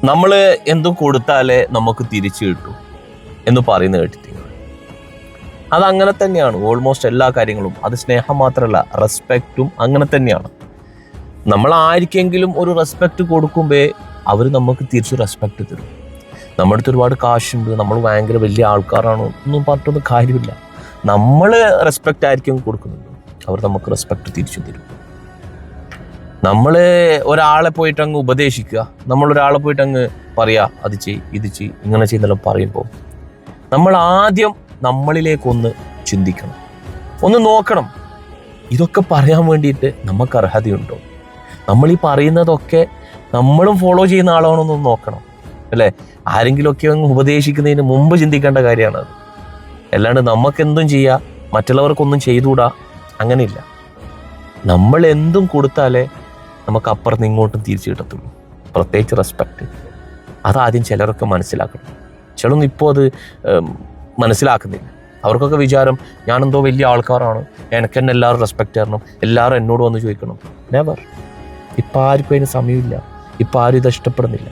നമ്മൾ എന്തും കൊടുത്താലേ നമുക്ക് തിരിച്ചു കിട്ടൂ എന്ന് പറയുന്നത് കേട്ടിട്ട്, അതങ്ങനെ തന്നെയാണ് ഓൾമോസ്റ്റ് എല്ലാ കാര്യങ്ങളും. അത് സ്നേഹം മാത്രമല്ല, റെസ്പെക്റ്റും അങ്ങനെ തന്നെയാണ്. നമ്മൾ ആർക്കെങ്കിലും ഒരു റെസ്പെക്റ്റ് കൊടുക്കുമ്പോൾ അവർ നമുക്ക് തിരിച്ച് റെസ്പെക്റ്റ് തരും. നമ്മുടെ അടുത്ത് ഒരുപാട് കാശുണ്ട്, നമ്മൾ ഭയങ്കര വലിയ ആൾക്കാരാണ് ഒന്നും പറഞ്ഞിട്ടൊന്നും കാര്യമില്ല. നമ്മൾ റെസ്പെക്റ്റ് ആയിരിക്കും കൊടുക്കുന്നുണ്ട്, അവർ നമുക്ക് റെസ്പെക്റ്റ് തിരിച്ചു തരും. നമ്മൾ ഒരാളെ പോയിട്ട് അങ്ങ് ഉപദേശിക്കുക, നമ്മളൊരാളെ പോയിട്ട് അങ്ങ് പറയുക അത് ചെയ് ഇത് ചെയ് ഇങ്ങനെ ചെയ്യുന്നെല്ലാം പറയുമ്പോൾ നമ്മൾ ആദ്യം നമ്മളിലേക്കൊന്ന് ചിന്തിക്കണം, ഒന്ന് നോക്കണം, ഇതൊക്കെ പറയാൻ വേണ്ടിയിട്ട് നമുക്ക് അർഹതയുണ്ടോ, നമ്മൾ ഈ പറയുന്നതൊക്കെ നമ്മളും ഫോളോ ചെയ്യുന്ന ആളാണോന്ന് നോക്കണം, അല്ലേ? ആരെങ്കിലുമൊക്കെ അങ്ങ് ഉപദേശിക്കുന്നതിന് മുമ്പ് ചിന്തിക്കേണ്ട കാര്യമാണ് അത്. അല്ലാണ്ട് നമുക്കെന്തും ചെയ്യാം, മറ്റുള്ളവർക്കൊന്നും ചെയ്തുകൂടാ, അങ്ങനെയില്ല. നമ്മൾ എന്തും കൊടുത്താലേ നമുക്ക് അപ്പുറത്ത് ഇങ്ങോട്ടും തിരിച്ചു കിട്ടത്തുള്ളൂ, പ്രത്യേകിച്ച് റെസ്പെക്റ്റ്. അതാദ്യം ചിലരൊക്കെ മനസ്സിലാക്കണം. ചിലൊന്നും ഇപ്പോൾ അത് മനസ്സിലാക്കുന്നില്ല. അവർക്കൊക്കെ വിചാരം ഞാനെന്തോ വലിയ ആൾക്കാരാണ്, എനിക്ക് തന്നെ എല്ലാവരും റെസ്പെക്റ്റ് തരണം, എല്ലാവരും എന്നോട് വന്ന് ചോദിക്കണം. നെവർ. ഇപ്പം ആർക്കും അതിന് സമയമില്ല, ഇപ്പം ആരും ഇത് ഇഷ്ടപ്പെടുന്നില്ല.